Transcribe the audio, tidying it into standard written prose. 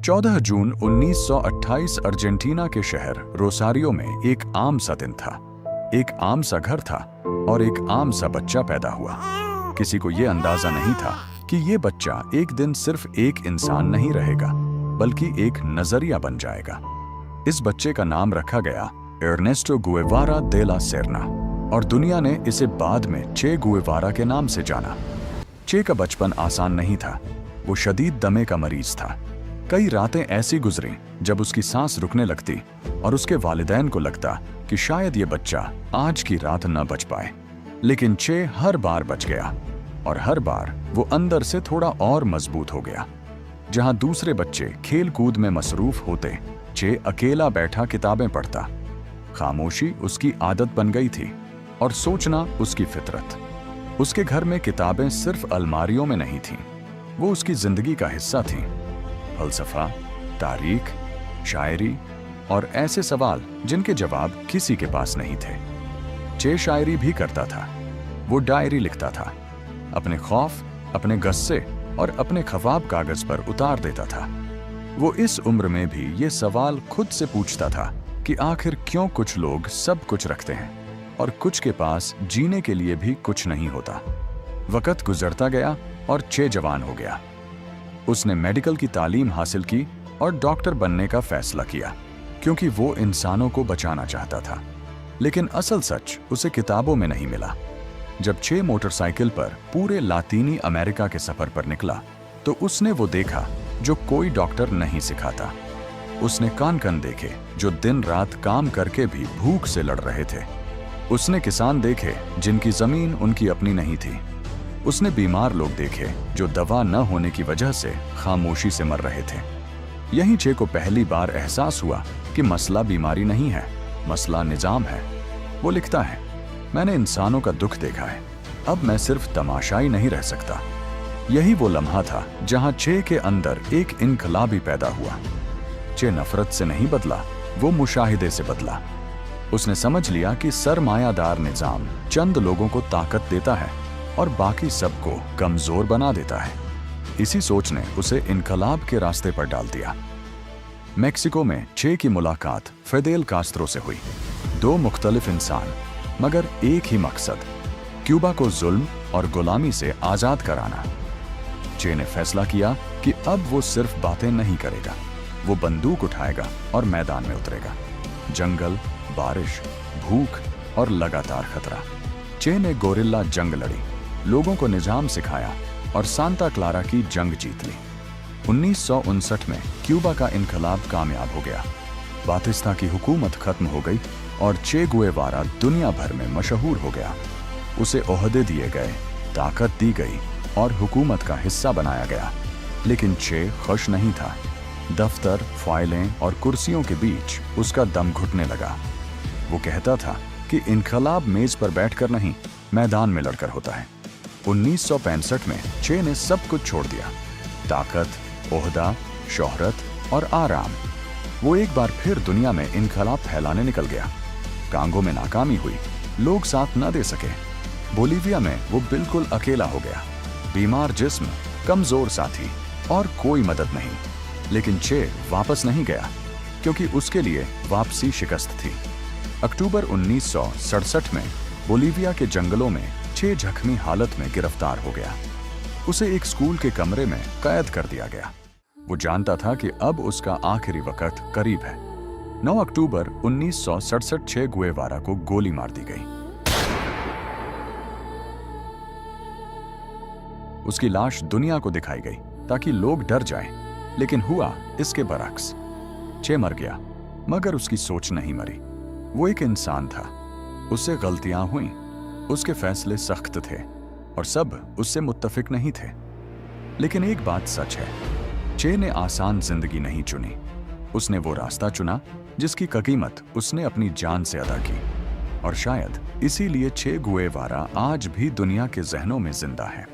14 जून 1928 Argentina के शहर Rosario में एक आम सा दिन था। एक आम सा घर था और एक आम सा बच्चा पैदा हुआ। किसी को यह अंदाजा नहीं था कि यह बच्चा एक दिन सिर्फ एक इंसान नहीं रहेगा, बल्कि एक नजरिया बन जाएगा। इस बच्चे का नाम रखा गया एर्नेस्टो गुएवारा दे ला सेरना और दुनिया ने इसे बाद में चे गुएवारा के नाम से जाना। चे का बचपन आसान नहीं था। वो शदीद दमे का मरीज था। कई रातें ऐसी गुजरी जब उसकी सांस रुकने लगती और उसके वालिदैन को लगता कि शायद ये बच्चा आज की रात न बच पाए। लेकिन चे हर बार बच गया और हर बार वो अंदर से थोड़ा और मजबूत हो गया। जहां दूसरे बच्चे खेल कूद में मसरूफ होते, चे अकेला बैठा किताबें पढ़ता। खामोशी उसकी आदत बन गई थी और सोचना उसकी फितरत। उसके घर में किताबें सिर्फ अलमारियों में नहीं थीं, वो उसकी जिंदगी का हिस्सा थीं। फलसफा, तारीख, शायरी और ऐसे सवाल जिनके जवाब किसी के पास नहीं थे। चे शायरी भी करता था। वो डायरी लिखता था, अपने खौफ, अपने गुस्से और अपने ख्वाब कागज पर उतार देता था। वो इस उम्र में भी ये सवाल खुद से पूछता था कि आखिर क्यों कुछ लोग सब कुछ रखते हैं और कुछ के पास जीने के लिए भी कुछ नहीं होता। वक्त गुजरता गया और चे जवान हो गया। उसने मेडिकल की तालीम हासिल की और डॉक्टर बनने का फैसला किया, क्योंकि वो इंसानों को बचाना चाहता था। लेकिन असल सच उसे किताबों में नहीं मिला। जब चे मोटरसाइकिल पर पूरे लातीनी अमेरिका के सफर पर निकला, तो उसने वो देखा जो कोई डॉक्टर नहीं सिखाता। उसने कान देखे जो दिन रात काम करके भी भूख से लड़ रहे थे। उसने किसान देखे जिनकी जमीन उनकी अपनी नहीं थी। उसने बीमार लोग देखे जो दवा न होने की वजह से खामोशी से मर रहे थे। यहीं चे को पहली बार एहसास हुआ कि मसला बीमारी नहीं है, मसला निजाम है। वो लिखता है, मैंने इंसानों का दुख देखा है, अब मैं सिर्फ तमाशाई नहीं रह सकता। यही वो लम्हा था जहां चे के अंदर एक इनकलाबी पैदा हुआ। चे नफरत से नहीं बदला, वो मुशाहिदे से बदला। उसने समझ लिया कि सरमायादार निजाम चंद लोगों को ताकत देता है और बाकी सबको कमजोर बना देता है। इसी सोच ने उसे इनकलाब के रास्ते पर डाल दिया। मेक्सिको में चे की मुलाकात फिदेल कास्त्रो से हुई। दो मुख्तलिफ इंसान, मगर एक ही मकसद, क्यूबा को जुल्म और गुलामी से आजाद कराना। चे ने फैसला किया कि अब वो सिर्फ बातें नहीं करेगा, वो बंदूक उठाएगा और मैदान में उतरेगा। जंगल, बारिश, भूख और लगातार खतरा। चे ने गोरिल्ला जंग लड़ी, लोगों को निजाम सिखाया और सांता क्लारा की जंग जीत ली। 1959 में क्यूबा का इनकलाब कामयाब हो गया। बातिस्ता की हुकूमत खत्म हो गई और चे गुएवारा दुनिया भर में मशहूर हो गया। उसे ओहदे दिए गए, ताकत दी गई और हुकूमत का हिस्सा बनाया गया। लेकिन चे खुश नहीं था। दफ्तर, फाइलें और कुर्सियों के बीच उसका दम घुटने लगा। वो कहता था कि इनकलाब मेज पर बैठकर नहीं, मैदान में लड़कर होता है। 1965 में चे ने सब कुछ छोड़ दिया, ताकत, ओहदा, शोहरत और आराम। वो एक बार फिर दुनिया में इनकलाब फैलाने निकल गया। कांगो में नाकामी हुई, लोग साथ न दे सके। बोलीविया में वो बिल्कुल अकेला हो गया, बीमार जिस्म, कमजोर साथी और कोई मदद नहीं। लेकिन चे वापस नहीं गया, क्योंकि उसके लिए वापसी शिकस्त थी। अक्टूबर 1967 में बोलीविया के जंगलों में चे जख्मी हालत में गिरफ्तार हो गया। उसे एक स्कूल के कमरे में कैद कर दिया गया। वो जानता था कि अब उसका आखिरी वक्त करीब है। 9 अक्टूबर 1967 चे गुएवारा को गोली मार दी गई। उसकी लाश दुनिया को दिखाई गई ताकि लोग डर जाएं, लेकिन हुआ इसके बरक्स। चे मर गया, मगर उसकी सोच नहीं मरी। वो एक इंसान था, उससे गलतियां हुई, उसके फैसले सख्त थे और सब उससे मुत्तफिक नहीं थे। लेकिन एक बात सच है, चे ने आसान जिंदगी नहीं चुनी। उसने वो रास्ता चुना जिसकी कीमत उसने अपनी जान से अदा की। और शायद इसीलिए चे गुएवारा आज भी दुनिया के जहनों में जिंदा है।